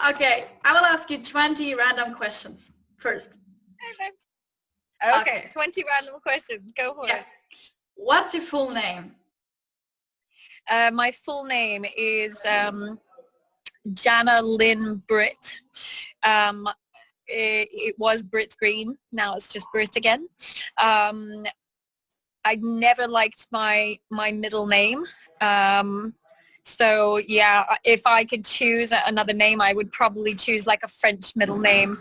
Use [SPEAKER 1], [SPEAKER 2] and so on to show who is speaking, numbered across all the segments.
[SPEAKER 1] Okay, I will ask you 20 random questions first.
[SPEAKER 2] Okay, 20 random questions. Go for it.
[SPEAKER 1] What's your full name?
[SPEAKER 2] My full name is Jannah Britt. It was Britt Green. Now it's just Britt again. I never liked my middle name. So yeah, if I could choose another name, I would probably choose like a French middle name.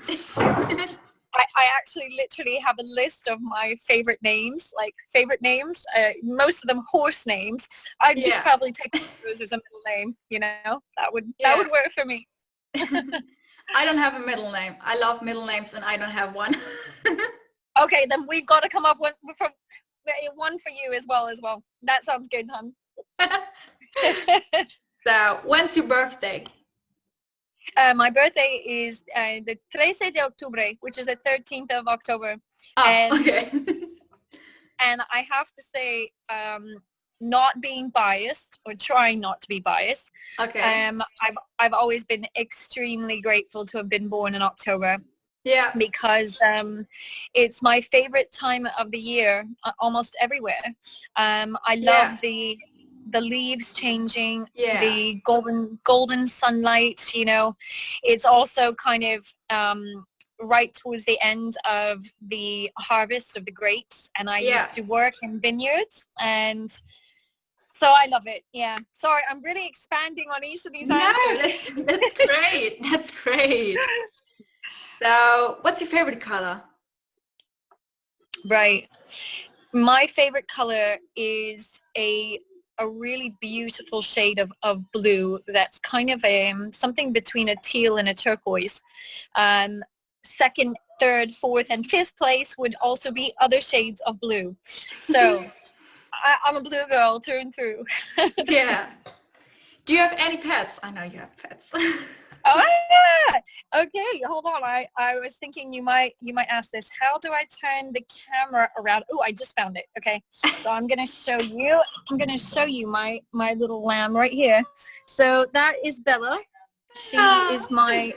[SPEAKER 2] I actually literally have a list of my favorite names, most of them horse names. I'd just probably take those as a middle name, that would work for me.
[SPEAKER 1] I don't have a middle name. I love middle names and I don't have one.
[SPEAKER 2] Okay, then we've got to come up with one for you as well. That sounds good, hon.
[SPEAKER 1] So, when's your birthday?
[SPEAKER 2] My birthday is the 13 de octubre, which is the 13th of October.
[SPEAKER 1] Okay.
[SPEAKER 2] And I have to say, not being biased or trying not to be biased.
[SPEAKER 1] Okay.
[SPEAKER 2] I've always been extremely grateful to have been born in October.
[SPEAKER 1] Yeah.
[SPEAKER 2] Because it's my favorite time of the year, almost everywhere. I love the leaves changing, the golden sunlight. It's also kind of right towards the end of the harvest of the grapes, and I used to work in vineyards, and so I love it. Yeah. Sorry, I'm really expanding on each of these answers.
[SPEAKER 1] That's great. That's great. So, what's your favorite color?
[SPEAKER 2] Right. My favorite color is a really beautiful shade of blue that's kind of something between a teal and a turquoise. Second, third, fourth, and fifth place would also be other shades of blue. So I'm a blue girl through and through.
[SPEAKER 1] Yeah. Do you have any pets? I know you have pets.
[SPEAKER 2] Oh yeah. Okay, hold on. I was thinking you might ask this. How do I turn the camera around? Oh, I just found it. Okay. So I'm gonna show you my little lamb right here. So that is Bella. She is my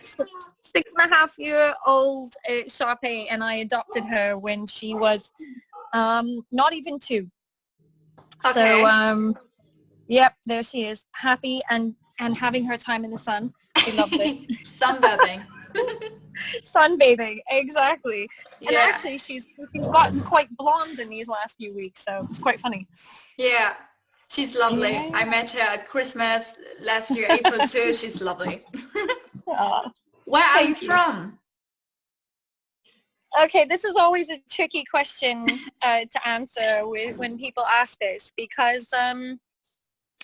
[SPEAKER 2] 6.5-year-old Shar-Pei, and I adopted her when she was not even 2.
[SPEAKER 1] Okay.
[SPEAKER 2] So yep, there she is, happy and having her time in the sun. She loves it.
[SPEAKER 1] Sunbathing.
[SPEAKER 2] Sunbathing, exactly. And actually, she's gotten quite blonde in these last few weeks, so it's quite funny.
[SPEAKER 1] Yeah, she's lovely. Yeah. I met her at Christmas last year, April too. She's lovely. Where are you from?
[SPEAKER 2] Okay, this is always a tricky question to answer when people ask this, because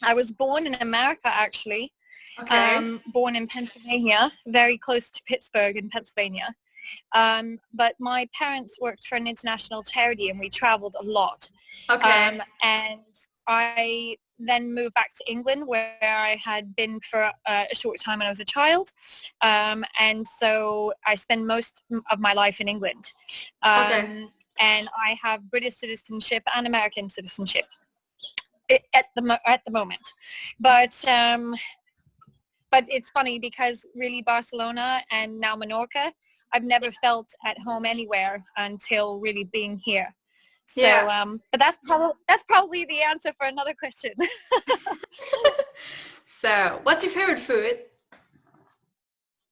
[SPEAKER 2] I was born in America, actually.
[SPEAKER 1] Okay.
[SPEAKER 2] Born in Pennsylvania, very close to Pittsburgh in Pennsylvania. But my parents worked for an international charity and we traveled a lot.
[SPEAKER 1] Okay.
[SPEAKER 2] And I then moved back to England, where I had been for a short time when I was a child. And so I spend most of my life in England. And I have British citizenship and American citizenship at the moment. But it's funny because really Barcelona and now Menorca, I've never felt at home anywhere until really being here. So, but that's probably the answer for another question.
[SPEAKER 1] So, what's your favorite food?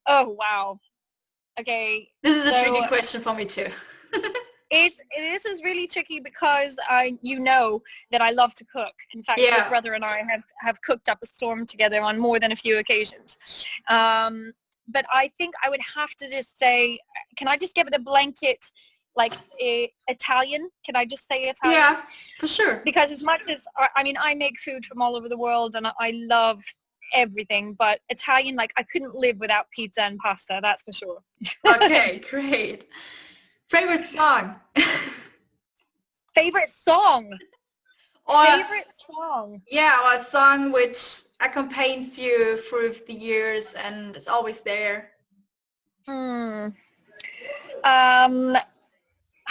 [SPEAKER 2] Oh, wow. Okay.
[SPEAKER 1] This is a tricky question for me too.
[SPEAKER 2] This is really tricky because that I love to cook. In fact, my brother and I have cooked up a storm together on more than a few occasions. But I think I would have to just say, can I just give it a blanket, like Italian? Can I just say Italian?
[SPEAKER 1] Yeah, for sure.
[SPEAKER 2] Because as much as, I make food from all over the world and I love everything, but Italian, like I couldn't live without pizza and pasta, that's for sure.
[SPEAKER 1] Okay, great. Favorite song?
[SPEAKER 2] Favorite song? Favorite song?
[SPEAKER 1] Yeah, or a song which accompanies you through the years and is always there.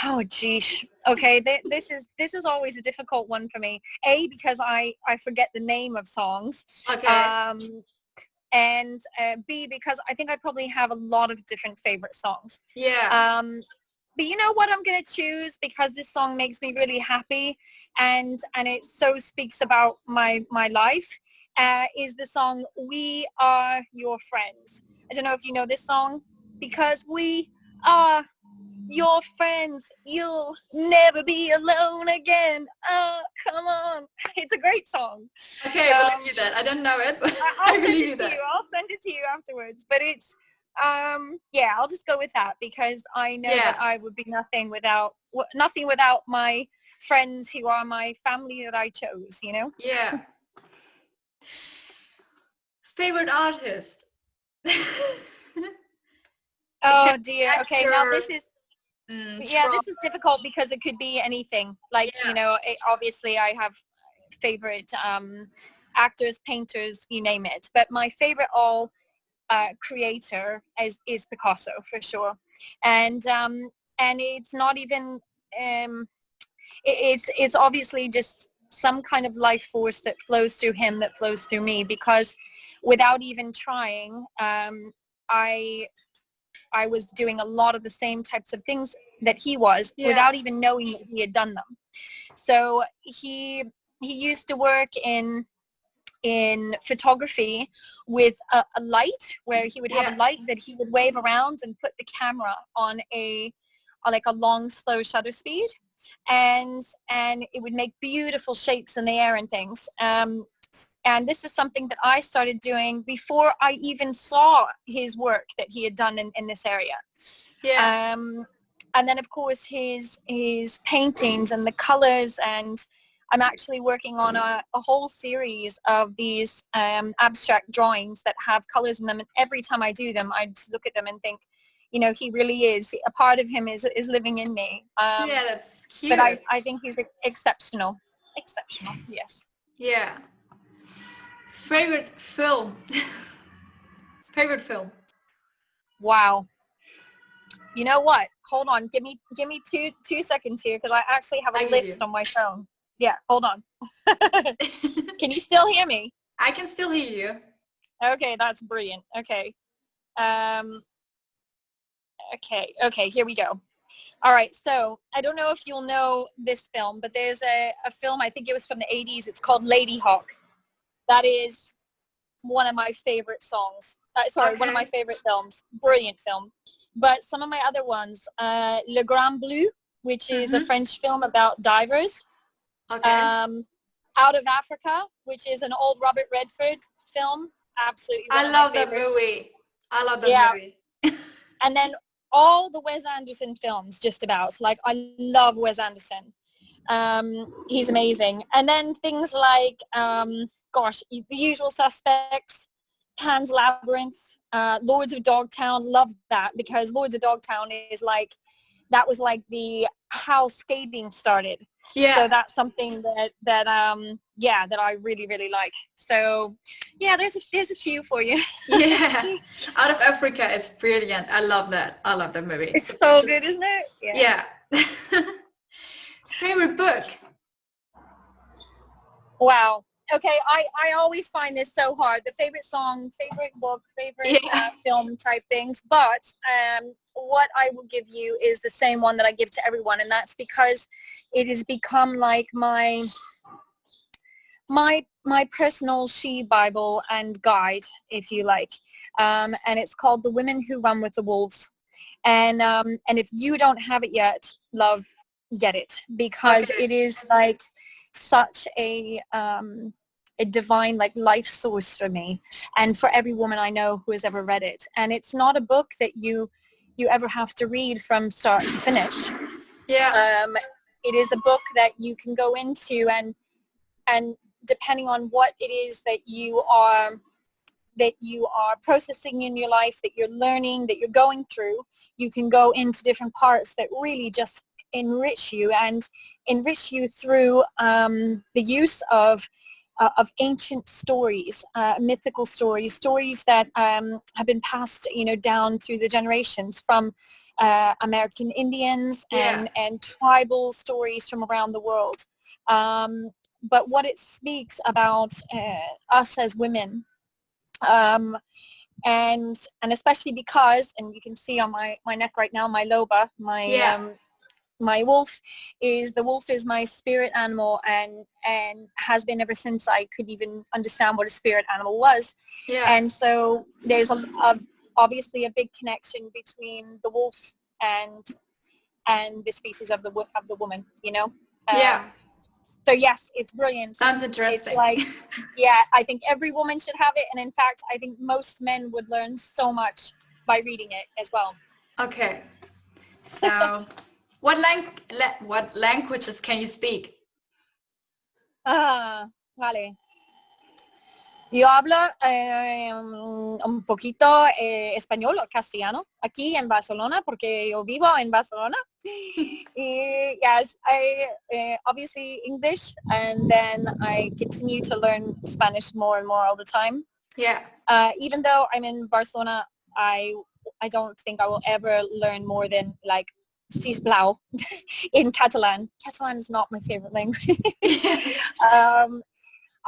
[SPEAKER 2] Oh, geez. Okay, this is always a difficult one for me. Because I forget the name of songs.
[SPEAKER 1] Okay.
[SPEAKER 2] and B, because I think I probably have a lot of different favorite songs.
[SPEAKER 1] Yeah.
[SPEAKER 2] But you know what I'm going to choose, because this song makes me really happy, and it so speaks about my life, is the song We Are Your Friends. I don't know if you know this song. Because we are your friends, you'll never be alone again. Oh, come on. It's a great song.
[SPEAKER 1] Okay, I believe you that. I don't know it, but I believe you that.
[SPEAKER 2] I'll send it to you afterwards. But it's, yeah, I'll just go with that, because I know that I would be nothing without my friends who are my family that I chose, you know?
[SPEAKER 1] Yeah. Favorite artist?
[SPEAKER 2] Oh dear. Okay, now this is
[SPEAKER 1] this
[SPEAKER 2] is difficult, because it could be anything. Like, you know, obviously I have favorite actors, painters, you name it. But my favorite creator is Picasso, for sure. And it's not even it's obviously just some kind of life force that flows through him, that flows through me, because without even trying, I was doing a lot of the same types of things that he was, without even knowing that he had done them. So he used to work in photography with a light, where he would have a light that he would wave around and put the camera on like a long, slow shutter speed, and it would make beautiful shapes in the air and things. And this is something that I started doing before I even saw his work that he had done in this area. Yeah. And then, of course, his paintings and the colors. And I'm actually working on a whole series of these abstract drawings that have colors in them. And every time I do them, I just look at them and think, you know, he really is. A part of him is living in me.
[SPEAKER 1] Yeah, that's cute.
[SPEAKER 2] But I think he's exceptional. Exceptional, yes.
[SPEAKER 1] Yeah. Favorite film? Favorite film?
[SPEAKER 2] Wow. You know what? Hold on. Give me two seconds here, because I actually have a list on my phone. Yeah, hold on. Can you still hear me?
[SPEAKER 1] I can still hear you.
[SPEAKER 2] Okay, that's brilliant. Okay. Okay, here we go. All right, so I don't know if you'll know this film, but there's a film, I think it was from the 80s. It's called Lady Hawk. That is one of my favorite songs. One of my favorite films. Brilliant film. But some of my other ones, Le Grand Bleu, which is a French film about divers.
[SPEAKER 1] Okay.
[SPEAKER 2] Out of Africa, which is an old Robert Redford film. Absolutely.
[SPEAKER 1] I love that movie. I love that movie.
[SPEAKER 2] And then all the Wes Anderson films, just about. Like, I love Wes Anderson. He's amazing. And then things like, The Usual Suspects, Pan's Labyrinth, Lords of Dogtown. Love that, because Lords of Dogtown is like, that was like how skating started. Yeah. So that's something that I really, really like. So yeah, there's a few for you.
[SPEAKER 1] Yeah. Out of Africa is brilliant. I love that. I love that movie.
[SPEAKER 2] It's so good, isn't it?
[SPEAKER 1] Yeah. Favorite book?
[SPEAKER 2] Wow. Okay, I always find this so hard. The favorite song, favorite book, favorite film type things. But what I will give you is the same one that I give to everyone, and that's because it has become like my personal she Bible and guide, if you like. And it's called The Women Who Run with the Wolves. And if you don't have it yet, love, get it, because it is like such a divine, like, life source for me and for every woman I know who has ever read it. And it's not a book that you ever have to read from start to finish. Yeah. It is a book that you can go into, and depending on what it is that you are processing in your life, that you're learning, that you're going through, you can go into different parts that really just enrich you through the use of ancient stories, mythical stories that have been passed, down through the generations, from American Indians and tribal stories from around the world. But what it speaks about us as women And especially because, and you can see on my neck right now, my loba, my wolf is my spirit animal, and has been ever since I could even understand what a spirit animal was. And so there's obviously a big connection between the wolf and the species of the woman, you know. So yes, it's brilliant.
[SPEAKER 1] Sounds interesting.
[SPEAKER 2] It's like, yeah, I think every woman should have it, and in fact, I think most men would learn so much by reading it as well.
[SPEAKER 1] Okay, so what languages can you speak?
[SPEAKER 2] Vale. Yo hablo un poquito español o castellano aquí en Barcelona, porque yo vivo en Barcelona. Yes, I obviously English, and then I continue to learn Spanish more and more all the time. Even though I'm in Barcelona, I don't think I will ever learn more than like sisplau in Catalan. Catalan is not my favorite language.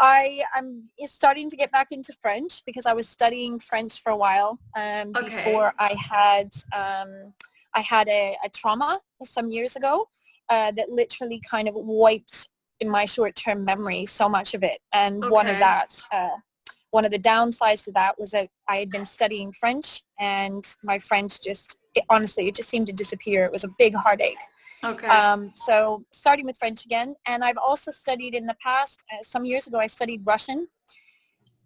[SPEAKER 2] I'm starting to get back into French because I was studying French for a while before I had a trauma some years ago that literally kind of wiped in my short-term memory so much of it. And one of the downsides to that was that I had been studying French, and my French honestly, it just seemed to disappear. It was a big heartache. So starting with French again, and I've also studied in the past, some years ago, I studied Russian,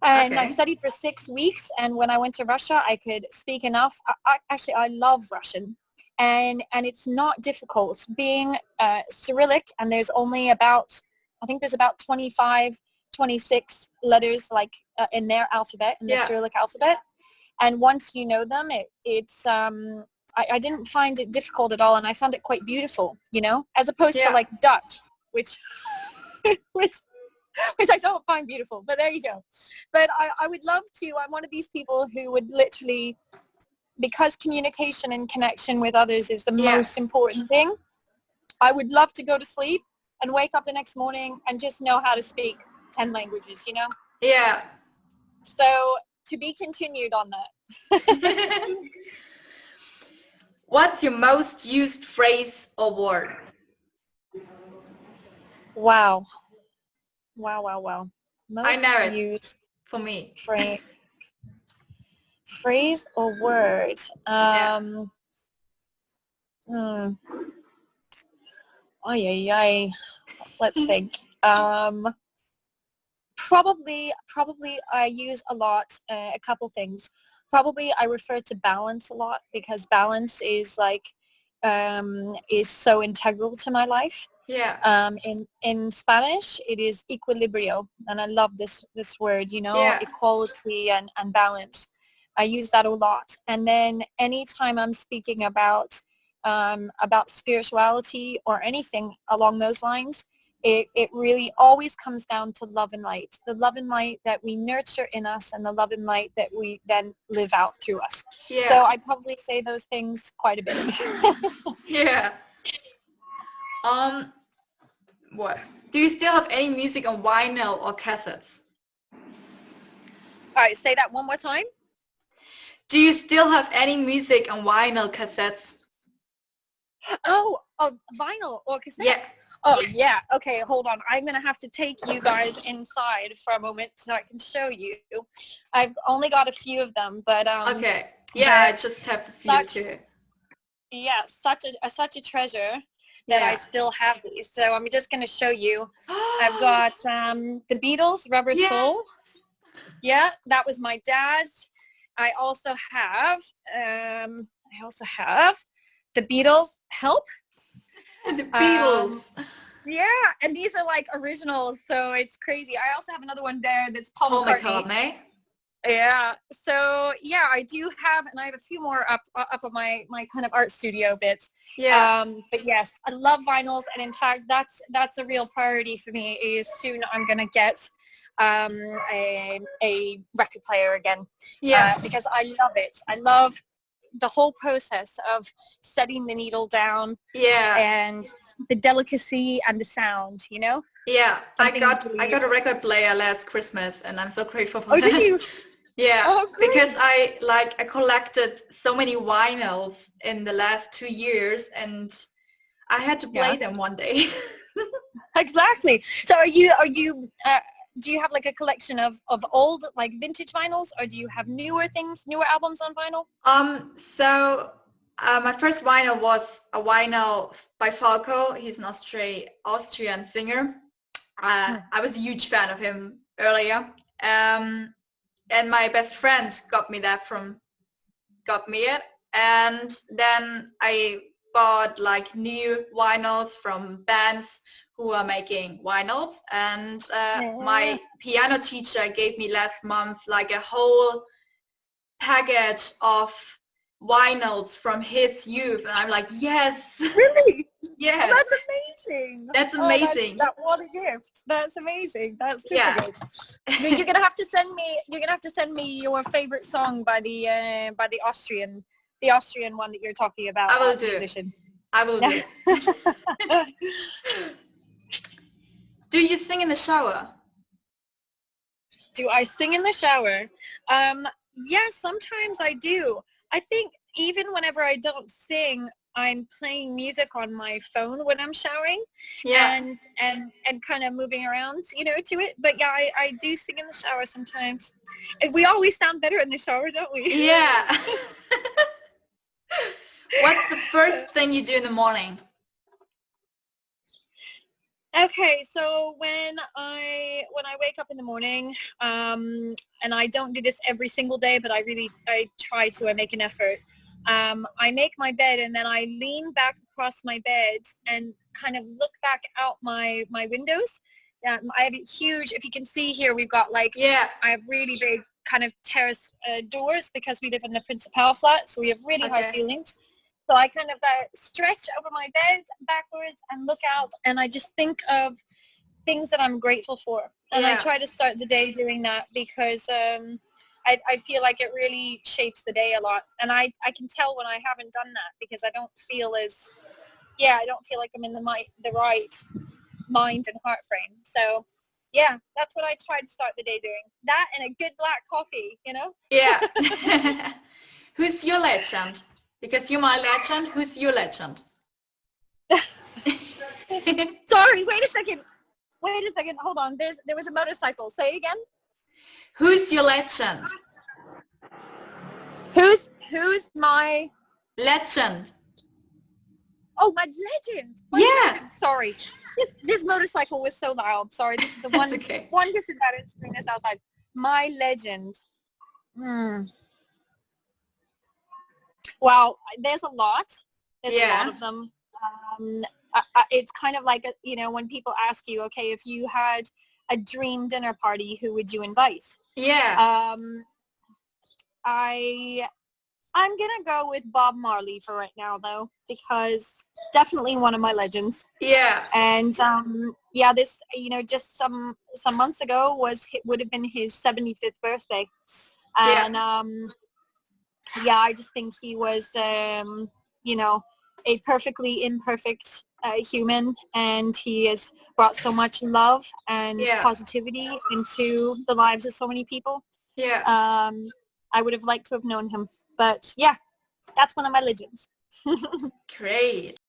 [SPEAKER 2] and I studied for 6 weeks, and when I went to Russia, I could speak enough. I love Russian, and it's not difficult. Being Cyrillic, and there's only about 25, 26 letters like in their alphabet, in the Cyrillic alphabet, and once you know them, it's I didn't find it difficult at all, and I found it quite beautiful, you know, as opposed to like Dutch, which I don't find beautiful, but there you go. But I would love to. I'm one of these people who would literally, because communication and connection with others is the most important thing, I would love to go to sleep and wake up the next morning and just know how to speak 10 languages, you know?
[SPEAKER 1] Yeah.
[SPEAKER 2] So to be continued on that.
[SPEAKER 1] What's your most used phrase or word?
[SPEAKER 2] Wow. Most
[SPEAKER 1] I know it.
[SPEAKER 2] Used
[SPEAKER 1] for me.
[SPEAKER 2] Phrase or word? Let's think. Probably I use a lot, a couple things. Probably I refer to balance a lot because balance is like, is so integral to my life. In Spanish, it is equilibrio, and I love this word, you know, equality and balance. I use that a lot. And then anytime I'm speaking about spirituality or anything along those lines, it really always comes down to love and light. The love and light that we nurture in us, and the love and light that we then live out through us. So I probably say those things quite a bit.
[SPEAKER 1] What? Do you still have any music on vinyl or cassettes?
[SPEAKER 2] All right, say that one more time.
[SPEAKER 1] Do you still have any music on vinyl cassettes?
[SPEAKER 2] Oh, vinyl or cassettes?
[SPEAKER 1] Yes.
[SPEAKER 2] Oh, yeah. Okay, hold on. I'm going to have to take you guys inside for a moment so I can show you. I've only got a few of them, but...
[SPEAKER 1] okay. Yeah, I just have a few too.
[SPEAKER 2] Yeah, such a treasure that I still have these. So I'm just going to show you. I've got the Beatles, Rubber Soul. Yeah, that was my dad's. I also have the Beatles, Help.
[SPEAKER 1] The Beatles.
[SPEAKER 2] Yeah, and these are like originals, so it's crazy. I also have another one there that's Paul McCartney. Yeah, so yeah, I do have, and I have a few more up of my kind of art studio bits. But yes, I love vinyls, and in fact, that's a real priority for me. Is soon I'm gonna get a record player again. Because I love it. I love the whole process of setting the needle down. And the delicacy and the sound, you know.
[SPEAKER 1] I got a record player last Christmas, and I'm so grateful for that.
[SPEAKER 2] Did you?
[SPEAKER 1] Yeah,
[SPEAKER 2] Oh,
[SPEAKER 1] because I collected so many vinyls in the last 2 years, and I had to play them one day.
[SPEAKER 2] Exactly. So do you have like a collection of old, like vintage vinyls, or do you have newer albums on vinyl?
[SPEAKER 1] My first vinyl was a vinyl by Falco. He's an Austrian singer. I was a huge fan of him earlier. And my best friend got me it. And then I bought like new vinyls from bands who are making vinyls. And my piano teacher gave me last month like a whole package of vinyls from his youth, and I'm like, yes.
[SPEAKER 2] Really?
[SPEAKER 1] Yes.
[SPEAKER 2] Oh, that's amazing.
[SPEAKER 1] That's amazing.
[SPEAKER 2] What a gift. That's amazing. That's super good. You're gonna have to send me your favorite song by the Austrian one that you're talking about.
[SPEAKER 1] I will do.
[SPEAKER 2] Musician.
[SPEAKER 1] I will do. Do you sing in the shower?
[SPEAKER 2] Do I sing in the shower? Yeah, sometimes I do. I think even whenever I don't sing, I'm playing music on my phone when I'm showering.
[SPEAKER 1] Yeah.
[SPEAKER 2] And kind of moving around, to it. But yeah, I do sing in the shower sometimes. And we always sound better in the shower, don't we?
[SPEAKER 1] Yeah. What's the first thing you do in the morning?
[SPEAKER 2] Okay, so when I wake up in the morning, and I don't do this every single day, but I try to. I make an effort. I make my bed, and then I lean back across my bed and kind of look back out my windows. I have a huge. If you can see here, we've got I have really big kind of terrace doors because we live in the Principal flat, so we have really high ceilings. So I kind of stretch over my bed backwards and look out, and I just think of things that I'm grateful for. And I try to start the day doing that because I feel like it really shapes the day a lot. And I can tell when I haven't done that because I don't feel like I'm in the right mind and heart frame. So yeah, that's what I try to start the day doing. That and a good black coffee,
[SPEAKER 1] Yeah. Who's your legend? Because you're my legend. Who's your legend?
[SPEAKER 2] Sorry, wait a second. Hold on. There was a motorcycle. Say again.
[SPEAKER 1] Who's your legend?
[SPEAKER 2] Who's my
[SPEAKER 1] legend?
[SPEAKER 2] Oh, my legend. Legend. Sorry. This motorcycle was so loud. Sorry. This is the one disadvantage of doing this outside. My legend. Well, there's a lot. There's a lot of them. It's kind of like, when people ask you, okay, if you had a dream dinner party, who would you invite?
[SPEAKER 1] Yeah.
[SPEAKER 2] I'm going to go with Bob Marley for right now, though, because definitely one of my legends.
[SPEAKER 1] Yeah.
[SPEAKER 2] And, this, just some months ago would have been his 75th birthday. And, I just think he was, a perfectly imperfect human, and he has brought so much love and positivity into the lives of so many people.
[SPEAKER 1] Yeah.
[SPEAKER 2] I would have liked to have known him, but yeah, that's one of my legends.
[SPEAKER 1] Great.